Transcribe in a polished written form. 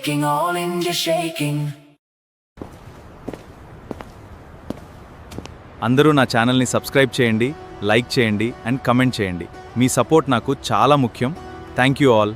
shaking, all India shaking. అందరూ నా ఛానల్ని సబ్స్క్రైబ్ చేయండి, లైక్ చేయండి అండ్ కమెంట్ చేయండి. మీ సపోర్ట్ నాకు చాలా ముఖ్యం. Thank you all.